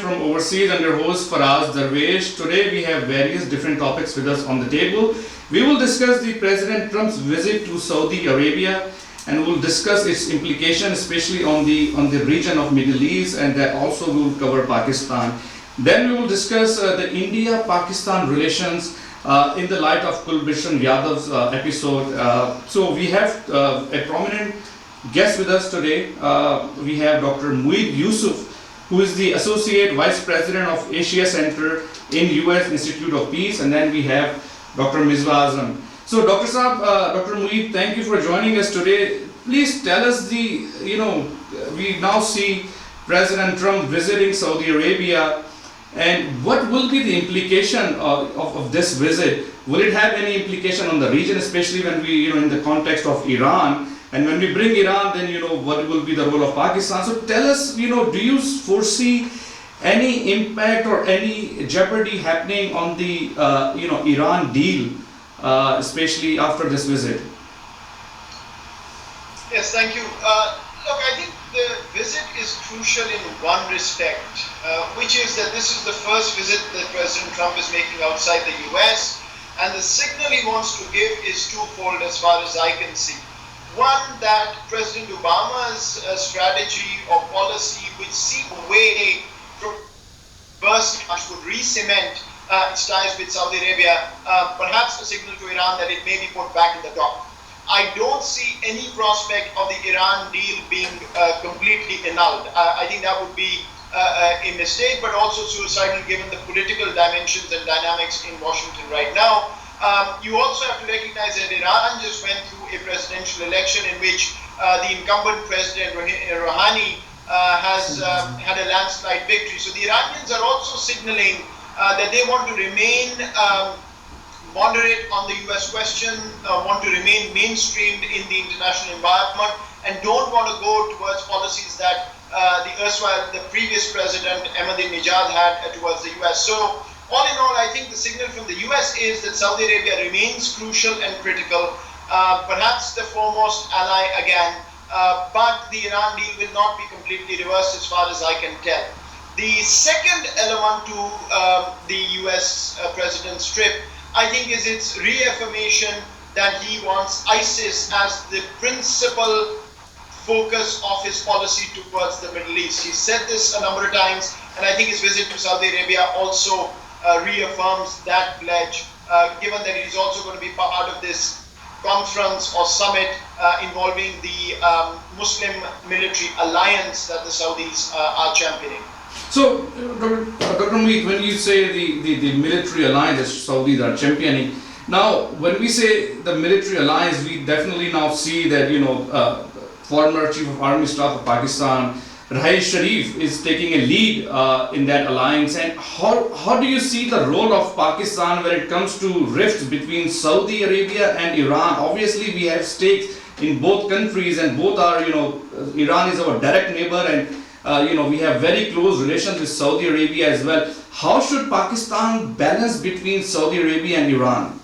from overseas and your host Faraz Darwesh. Today we have various different topics with us on the table. We will discuss the President Trump's visit to Saudi Arabia, and we will discuss its implication, especially on the region of Middle East, and that also we will cover Pakistan. Then we will discuss the India-Pakistan relations in the light of Kulbhushan Yadav's episode. So we have a prominent guest with us today. We have Dr. Moeed Yusuf, who is the Associate Vice President of Asia Center in U.S. Institute of Peace, and then we have Dr. Misbah Azam. So Dr. Dr. Moeed, thank you for joining us today. Please tell us we now see President Trump visiting Saudi Arabia, and what will be the implication of this visit? Will it have any implication on the region, especially when we, in the context of Iran? And when we bring Iran, then what will be the role of Pakistan? So tell us, do you foresee any impact or any jeopardy happening on the Iran deal, especially after this visit? Yes, thank you. Look, I think the visit is crucial in one respect, which is that this is the first visit that President Trump is making outside the US, and the signal he wants to give is twofold as far as I can see. One, that President Obama's strategy or policy, which seemed away from burst, which would re-cement its ties with Saudi Arabia, perhaps a signal to Iran that it may be put back in the dock. I don't see any prospect of the Iran deal being completely annulled. I think that would be a mistake, but also suicidal given the political dimensions and dynamics in Washington right now. You also have to recognize that Iran just went through a presidential election in which the incumbent president Rouhani has had a landslide victory. So the Iranians are also signaling that they want to remain moderate on the US question, want to remain mainstreamed in the international environment, and don't want to go towards policies that the previous president Ahmadinejad had towards the US. So all in all, I think the signal from the US is that Saudi Arabia remains crucial and critical, perhaps the foremost ally again, but the Iran deal will not be completely reversed as far as I can tell. The second element to the US president's trip, I think, is its reaffirmation that he wants ISIS as the principal focus of his policy towards the Middle East. He said this a number of times, and I think his visit to Saudi Arabia also reaffirms that pledge, given that it is also going to be part of this conference or summit involving the Muslim military alliance that the Saudis are championing. So, Dr. Moeed, when you say the military alliance that Saudis are championing, now when we say the military alliance, we definitely now see that former Chief of Army Staff of Pakistan, Raheel Sharif, is taking a lead in that alliance. And how do you see the role of Pakistan when it comes to rifts between Saudi Arabia and Iran? Obviously, we have stakes in both countries, and both are, Iran is our direct neighbor, and we have very close relations with Saudi Arabia as well. How should Pakistan balance between Saudi Arabia and Iran?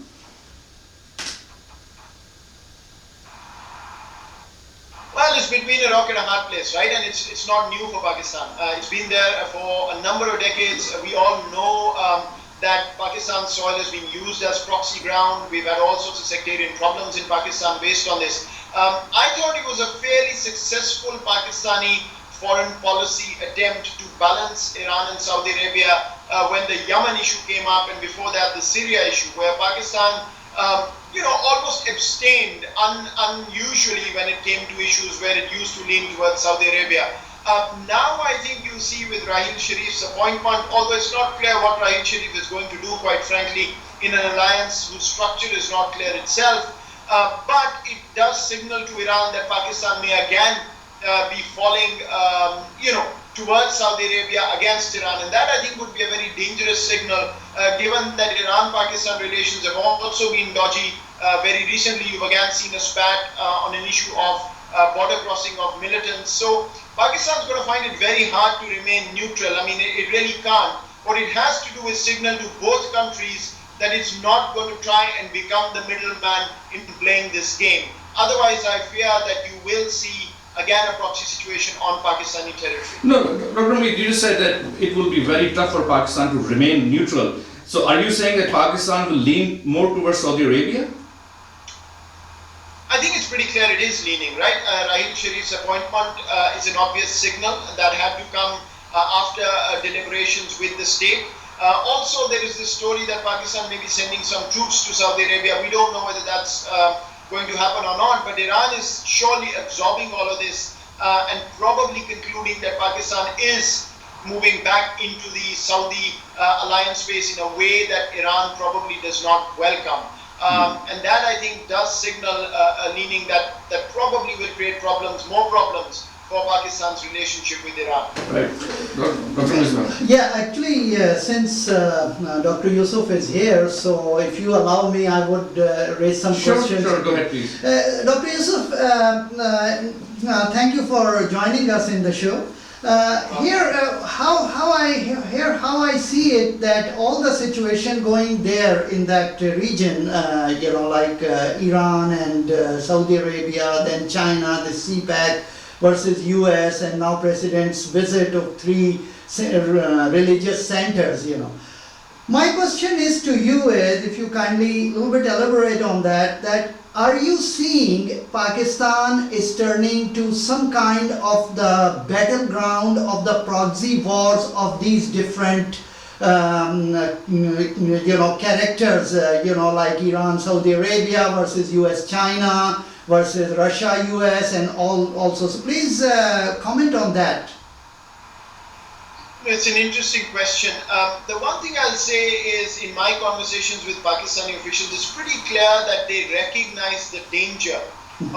Well, it's between a rock and a hard place, right? And it's not new for Pakistan. It's been there for a number of decades. We all know that Pakistan's soil has been used as proxy ground. We've had all sorts of sectarian problems in Pakistan based on this. I thought it was a fairly successful Pakistani foreign policy attempt to balance Iran and Saudi Arabia when the Yemen issue came up, and before that the Syria issue, where Pakistan almost abstained unusually when it came to issues where it used to lean towards Saudi Arabia. Now I think you see with Raheel Sharif's appointment, although it's not clear what Raheel Sharif is going to do, quite frankly, in an alliance whose structure is not clear itself, but it does signal to Iran that Pakistan may again be falling, towards Saudi Arabia against Iran, and that I think would be a very dangerous signal, given that Iran-Pakistan relations have also been dodgy. Very recently, you've again seen a spat on an issue of border crossing of militants. So Pakistan's going to find it very hard to remain neutral. I mean, it really can't. What it has to do is signal to both countries that it's not going to try and become the middleman in playing this game. Otherwise, I fear that you will see again a proxy situation on Pakistani territory. No, Dr. Moeed, you just said that it will be very tough for Pakistan to remain neutral. So are you saying that Pakistan will lean more towards Saudi Arabia? I think it's pretty clear it is leaning, right? Rahim Sharif's appointment is an obvious signal that had to come after deliberations with the state. Also, there is this story that Pakistan may be sending some troops to Saudi Arabia. We don't know whether that's going to happen or not, but Iran is surely absorbing all of this and probably concluding that Pakistan is moving back into the Saudi alliance space in a way that Iran probably does not welcome. And that, I think, does signal a leaning that probably will create problems, more problems for Pakistan's relationship with Iran. Right. Dr. Misbah. Yeah, actually, since Dr. Yusuf is here, so if you allow me, I would raise some questions. Sure, go ahead, please. Dr. Yusuf, thank you for joining us in the show. How I see it, that all the situation going there in that region, like Iran and Saudi Arabia, then China, the CPEC versus US, and now President's visit of 3 religious centers, My question is to you is, if you kindly a little bit elaborate on that are you seeing Pakistan is turning to some kind of the battleground of the proxy wars of these different characters, like Iran, Saudi Arabia versus US, China versus Russia, US, and all also. So please comment on that. It's an interesting question. The one thing I'll say is, in my conversations with Pakistani officials, it's pretty clear that they recognize the danger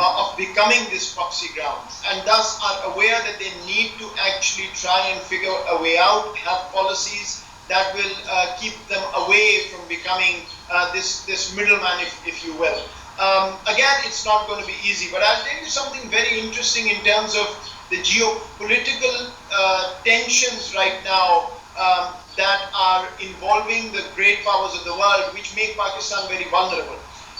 of becoming this proxy ground, and thus are aware that they need to actually try and figure a way out, have policies that will keep them away from becoming this middleman, if you will. Again, it's not going to be easy, but I'll tell you something very interesting in terms of the geopolitical tensions right now that are involving the great powers of the world, which make Pakistan very vulnerable.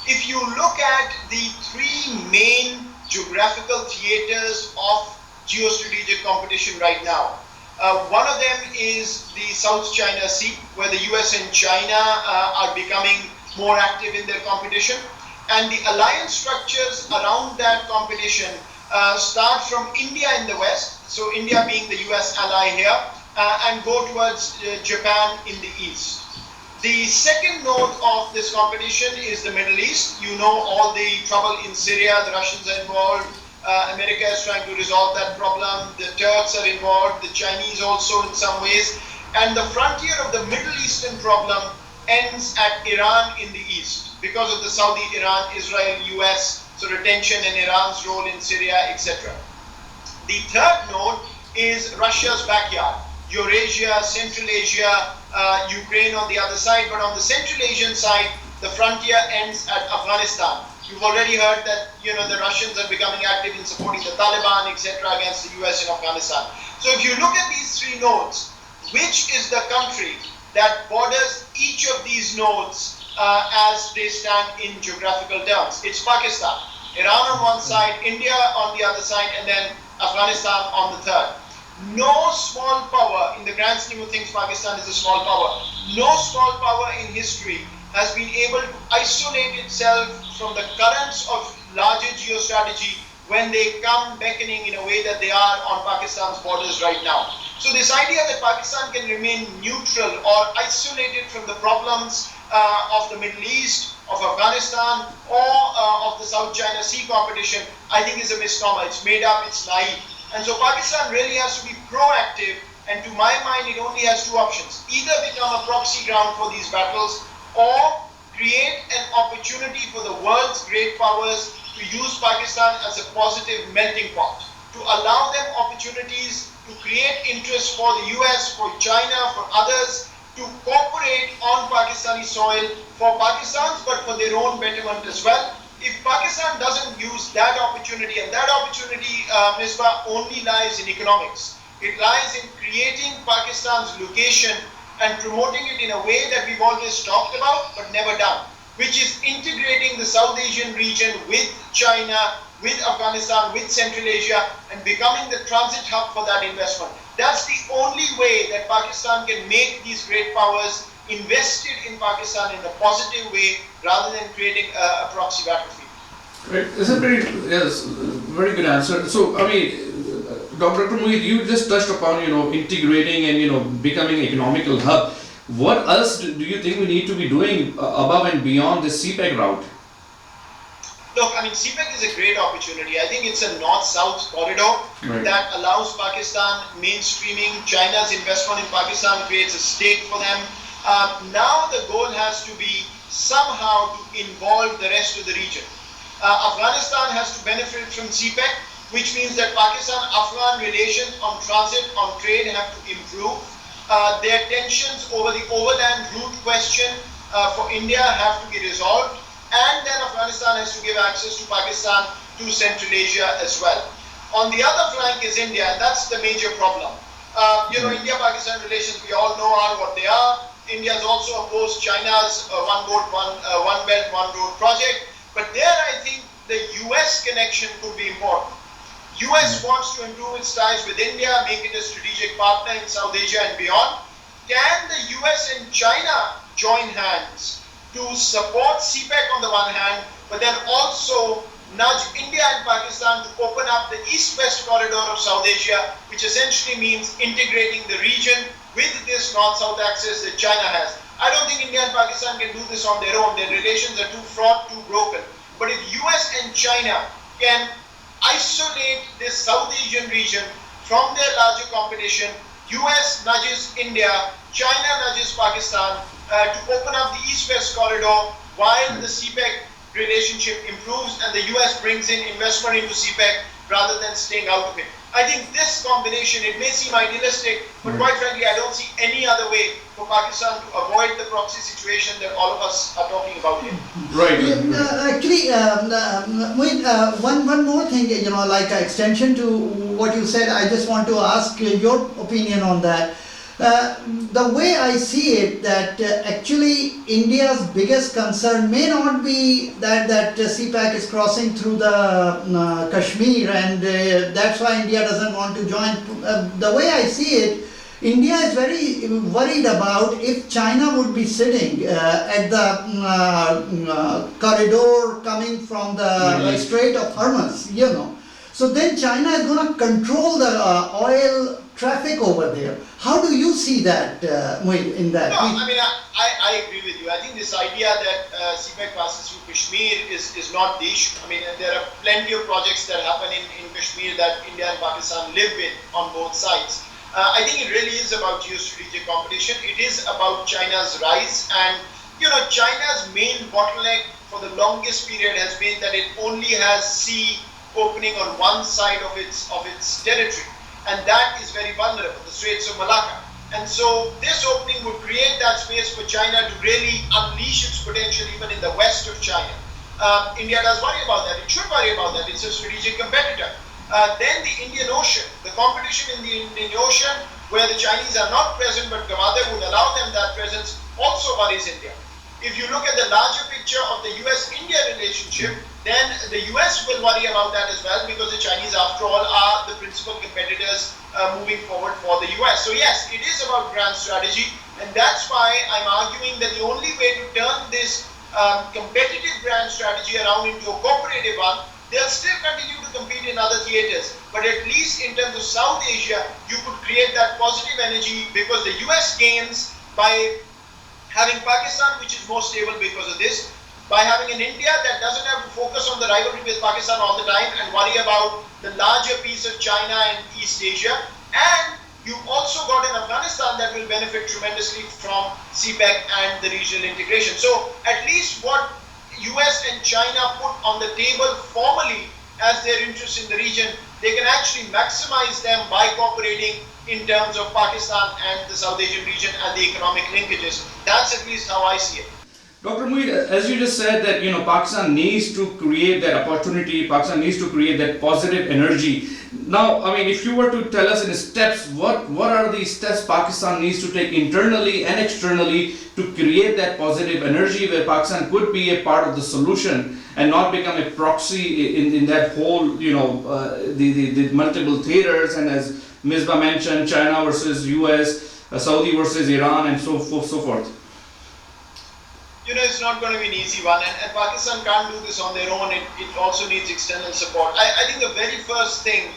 If you look at the 3 main geographical theaters of geostrategic competition right now, one of them is the South China Sea, where the US and China are becoming more active in their competition, and the alliance structures around that competition start from India in the west, so India being the US ally here, and go towards Japan in the east. The second node of this competition is the Middle East. You know all the trouble in Syria, the Russians are involved, America is trying to resolve that problem, the Turks are involved, the Chinese also in some ways, and the frontier of the Middle Eastern problem ends at Iran in the east because of the Saudi, Iran, Israel, US sort of tension and Iran's role in Syria, etc. The third node is Russia's backyard, Eurasia, Central Asia, Ukraine on the other side, but on the Central Asian side, the frontier ends at Afghanistan. You've already heard that the Russians are becoming active in supporting the Taliban, etc., against the US in Afghanistan. So if you look at these 3 nodes, which is the country that borders each of these nodes as they stand in geographical terms? It's Pakistan. Iran on one side, India on the other side, and then Afghanistan on the third. No small power, in the grand scheme of things, Pakistan is a small power. No small power in history has been able to isolate itself from the currents of larger geostrategy when they come beckoning in a way that they are on Pakistan's borders right now. So this idea that Pakistan can remain neutral or isolated from the problems of the Middle East, of Afghanistan, or of the South China Sea competition, I think is a misnomer. It's made up, it's naive. And so Pakistan really has to be proactive, and to my mind it only has 2 options. Either become a proxy ground for these battles, or create an opportunity for the world's great powers to use Pakistan as a positive melting pot, to allow them opportunities to create interest for the US, for China, for others, to cooperate on Pakistani soil for Pakistan's, but for their own betterment as well. If Pakistan doesn't use that opportunity, and that opportunity, Misbah, only lies in economics. It lies in creating Pakistan's location and promoting it in a way that we've always talked about but never done, which is integrating the South Asian region with China, with Afghanistan, with Central Asia, and becoming the transit hub for that investment. That's the only way that Pakistan can make these great powers invested in Pakistan in a positive way rather than creating a proxy battlefield. Right. This is very good answer. So, I mean, Dr. Moeed, you just touched upon, integrating and, becoming economical hub. What else do you think we need to be doing above and beyond this CPEC route? Look, I mean, CPEC is a great opportunity. I think it's a north-south corridor that allows Pakistan mainstreaming. China's investment in Pakistan creates a stake for them. Now the goal has to be somehow to involve the rest of the region. Afghanistan has to benefit from CPEC, which means that Pakistan-Afghan relations on transit, on trade have to improve. Their tensions over the overland route question for India have to be resolved. And then Afghanistan has to give access to Pakistan to Central Asia as well. On the other flank is India, and that's the major problem. India-Pakistan relations, we all know are what they are. India has also opposed China's one belt, one road project. But there I think the US connection could be important. US wants to improve its ties with India, make it a strategic partner in South Asia and beyond. Can the US and China join hands to support CPEC on the one hand, but then also nudge India and Pakistan to open up the east-west corridor of South Asia, which essentially means integrating the region with this north-south axis that China has. I don't think India and Pakistan can do this on their own. Their relations are too fraught, too broken. But if US and China can isolate this South Asian region from their larger competition, US nudges India, China nudges Pakistan to open up the east-west corridor while the CPEC relationship improves and the US brings in investment into CPEC rather than staying out of it. I think this combination, it may seem idealistic, but quite frankly, I don't see any other way for Pakistan to avoid the proxy situation that all of us are talking about here. Right. Actually, one more thing, like an extension to what you said, I just want to ask your opinion on that. The way I see it, that actually India's biggest concern may not be that CPEC is crossing through the Kashmir, and that's why India doesn't want to join. The way I see it, India is very worried about if China would be sitting at the corridor coming from the Strait of Hormuz, So then China is going to control the oil traffic over there. How do you see that, Moeed, in that? No, I mean, I agree with you. I think this idea that CPEC passes through Kashmir is not the issue. I mean, there are plenty of projects that happen in Kashmir that India and Pakistan live with on both sides. I think it really is about geostrategic competition. It is about China's rise, and China's main bottleneck for the longest period has been that it only has sea opening on one side of its territory, and that is very vulnerable, the Straits of Malacca. And so this opening would create that space for China to really unleash its potential even in the west of China. India does worry about that. It should worry about that. It's a strategic competitor. Then the Indian Ocean, the competition in the Indian Ocean, where the Chinese are not present but Gavadir would allow them that presence, also worries India. If you look at the larger picture of the US-India relationship, then the US will worry about that as well, because the Chinese, after all, are the principal competitors moving forward for the US. So yes, it is about grand strategy, and that's why I'm arguing that the only way to turn this competitive grand strategy around into a cooperative one, they'll still continue to compete in other theaters, but at least in terms of South Asia, you could create that positive energy, because the US gains by having Pakistan, which is more stable because of this, by having an India that doesn't have to focus on the rivalry with Pakistan all the time and worry about the larger piece of China and East Asia, and you've also got an Afghanistan that will benefit tremendously from CPEC and the regional integration. So at least what US and China put on the table formally as their interests in the region, they can actually maximize them by cooperating in terms of Pakistan and the South Asian region and the economic linkages. That's at least how I see it. Dr. Moeed, as you just said that Pakistan needs to create that opportunity, Pakistan needs to create that positive energy. Now, I mean, if you were to tell us in steps, what are the steps Pakistan needs to take internally and externally to create that positive energy where Pakistan could be a part of the solution and not become a proxy in that whole, the multiple theaters, and as Misbah mentioned, China versus US, Saudi versus Iran, and so forth. It's not going to be an easy one, and Pakistan can't do this on their own. It also needs external support. I think the very first thing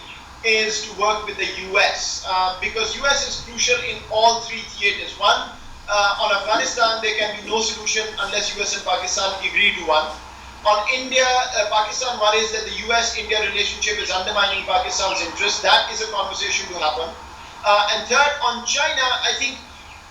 is to work with the US, because US is crucial in all three theaters. One, on Afghanistan, there can be no solution unless US and Pakistan agree to one. On India, Pakistan worries that the US-India relationship is undermining Pakistan's interest. That is a conversation to happen. And third, on China, I think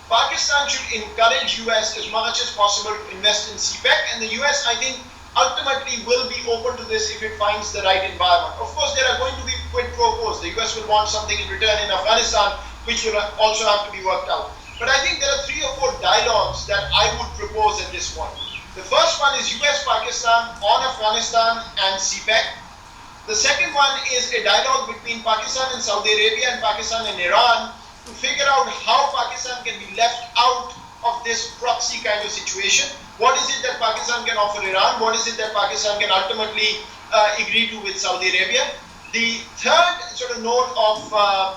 Pakistan should encourage US as much as possible to invest in CPEC, and the US, I think, ultimately will be open to this if it finds the right environment. Of course, there are going to be quid pro quos. The US will want something in return in Afghanistan, which will also have to be worked out. But I think there are 3 or 4 dialogues that I would propose at this point. The first one is US-Pakistan on Afghanistan and CPEC. The second one is a dialogue between Pakistan and Saudi Arabia and Pakistan and Iran to figure out how Pakistan can be left out of this proxy kind of situation. What is it that Pakistan can offer Iran? What is it that Pakistan can ultimately agree to with Saudi Arabia? The third sort of note of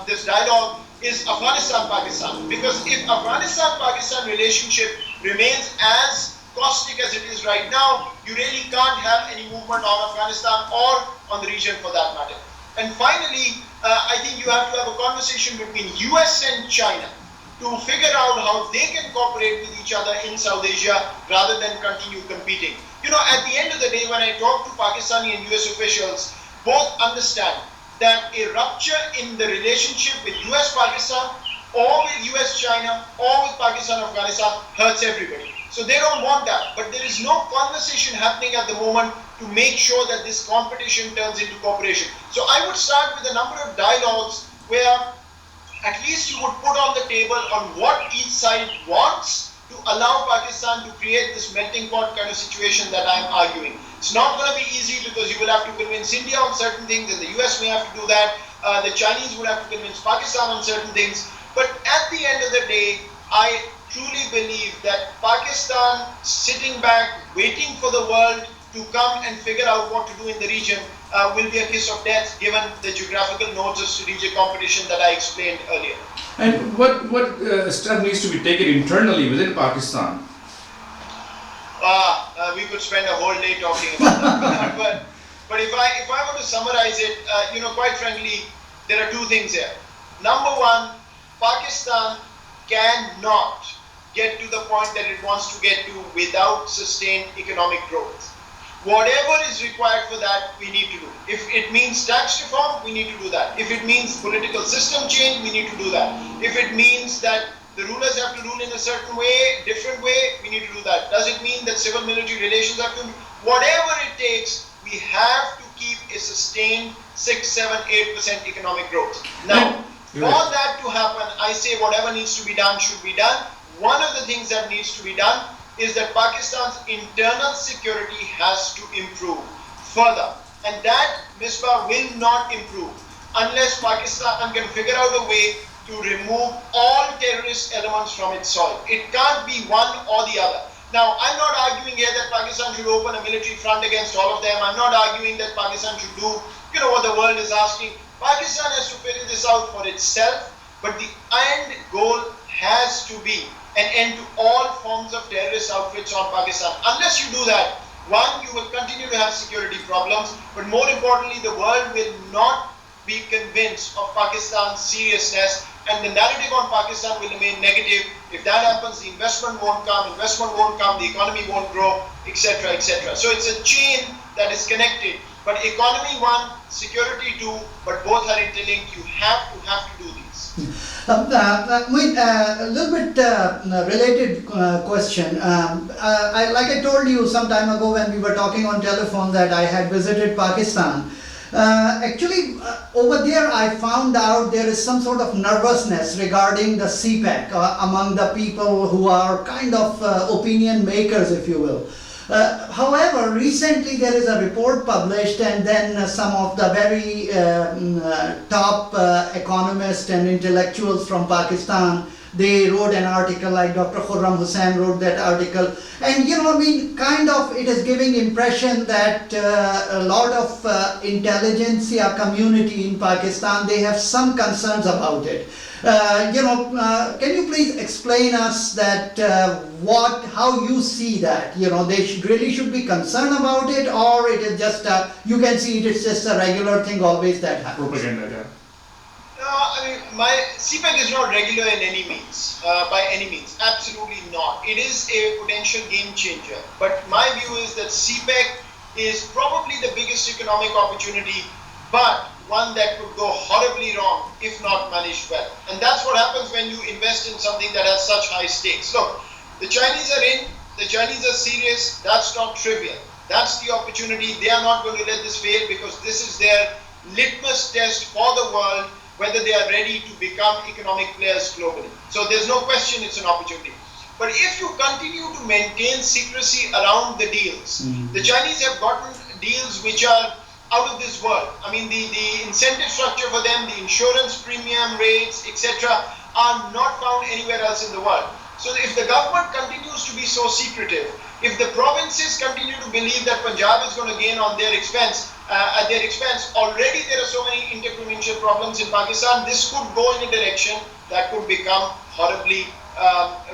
this dialogue is Afghanistan-Pakistan, because if Afghanistan-Pakistan relationship remains as caustic as it is right now, you really can't have any movement on Afghanistan or on the region for that matter. And finally, I think you have to have a conversation between US and China to figure out how they can cooperate with each other in South Asia rather than continue competing. At the end of the day, when I talk to Pakistani and US officials, both understand that a rupture in the relationship with US-Pakistan or with US-China or with Pakistan-Afghanistan hurts everybody. So they don't want that. But there is no conversation happening at the moment to make sure that this competition turns into cooperation. So I would start with a number of dialogues where at least you would put on the table on what each side wants to allow Pakistan to create this melting pot kind of situation that I'm arguing. It's not going to be easy because you will have to convince India on certain things, and the US may have to do that. The Chinese would have to convince Pakistan on certain things. But at the end of the day, I truly believe that Pakistan sitting back, waiting for the world to come and figure out what to do in the region will be a kiss of death given the geographical nodes of strategic competition that I explained earlier. And what step needs to be taken internally within Pakistan? We could spend a whole day talking about that. but if I were to summarize it, quite frankly, there are 2 things here. Number one, Pakistan cannot get to the point that it wants to get to without sustained economic growth. Whatever is required for that, we need to do. If it means tax reform, we need to do that. If it means political system change, we need to do that. If it means that the rulers have to rule in a certain way, different way, we need to do that. Does it mean that civil-military relations have to? Whatever it takes, we have to keep a sustained 6, 7, 8% economic growth. Now, for that to happen, I say whatever needs to be done should be done. One of the things that needs to be done is that Pakistan's internal security has to improve further. And that, Misbah, will not improve unless Pakistan can figure out a way to remove all terrorist elements from its soil. It can't be one or the other. Now, I'm not arguing here that Pakistan should open a military front against all of them. I'm not arguing that Pakistan should do, what the world is asking. Pakistan has to figure this out for itself, but the end goal has to be an end to all forms of terrorist outfits on Pakistan. Unless you do that, one, you will continue to have security problems, but more importantly, the world will not be convinced of Pakistan's seriousness, and the narrative on Pakistan will remain negative. If that happens, the investment won't come, the economy won't grow, etc., etc. So it's a chain that is connected. But economy 1, security 2, but both are interlinked. You have to do these. Moeed, a little bit related question. Like I told you some time ago when we were talking on telephone that I had visited Pakistan. Actually, over there I found out there is some sort of nervousness regarding the CPEC among the people who are kind of opinion makers, if you will. However, recently there is a report published, and then some of the very top economists and intellectuals from Pakistan, they wrote an article, like Dr. Khurram Hussain wrote that article, and kind of it is giving impression that a lot of intelligentsia community in Pakistan, they have some concerns about it. Can you please explain us that how you see that? They really should be concerned about it, or it is just you can see it's just a regular thing always that happens. Propaganda, yeah. My CPEC is not regular in any means, by any means, absolutely not. It is a potential game changer, but my view is that CPEC is probably the biggest economic opportunity, but one that could go horribly wrong if not managed well. And that's what happens when you invest in something that has such high stakes. Look, the Chinese are in, the Chinese are serious, that's not trivial. That's the opportunity. They are not going to let this fail, because this is their litmus test for the world, whether they are ready to become economic players globally. So there's no question it's an opportunity. But if you continue to maintain secrecy around the deals, the Chinese have gotten deals which are out of this world. I mean, the incentive structure for them, the insurance premium rates, etc., are not found anywhere else in the world. So if the government continues to be so secretive, if the provinces continue to believe that Punjab is going to gain on their expense, at their expense, already there are so many interprovincial problems in Pakistan, this could go in a direction that could become horribly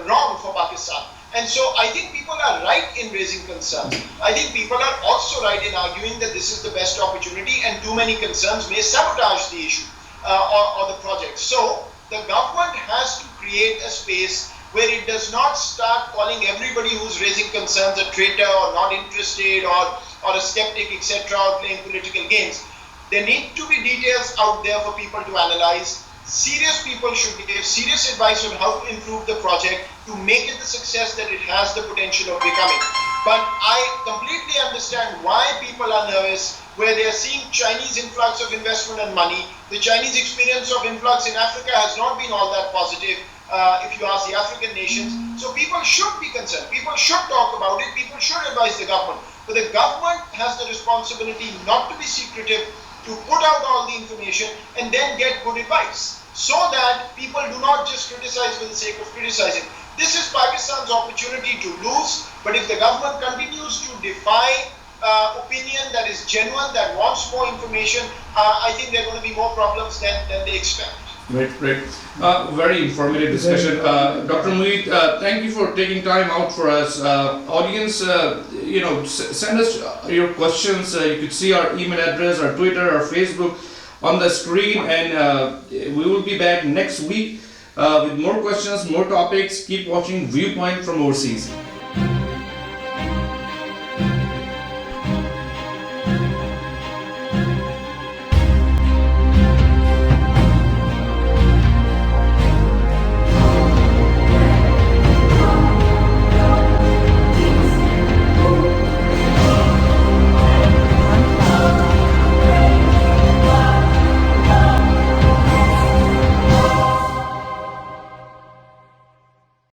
wrong for Pakistan. And so I think people are right in raising concerns. I think people are also right in arguing that this is the best opportunity, and too many concerns may sabotage the issue or the project. So the government has to create a space where it does not start calling everybody who's raising concerns a traitor or not interested or a skeptic, etc., or playing political games. There need to be details out there for people to analyze. Serious people should give serious advice on how to improve the project to make it the success that it has the potential of becoming. But I completely understand why people are nervous, where they are seeing Chinese influx of investment and money. The Chinese experience of influx in Africa has not been all that positive, if you ask the African nations. So people should be concerned. People should talk about it. People should advise the government. But the government has the responsibility not to be secretive, to put out all the information and then get good advice, so that people do not just criticize for the sake of criticizing. This is Pakistan's opportunity to lose, but if the government continues to defy opinion that is genuine, that wants more information, I think there are going to be more problems than they expect. Great. Very informative discussion. Dr. Moeed, thank you for taking time out for us. Audience, send us your questions. You could see our email address, our Twitter, our Facebook on the screen, and we will be back next week with more questions, more topics. Keep watching Viewpoint from overseas.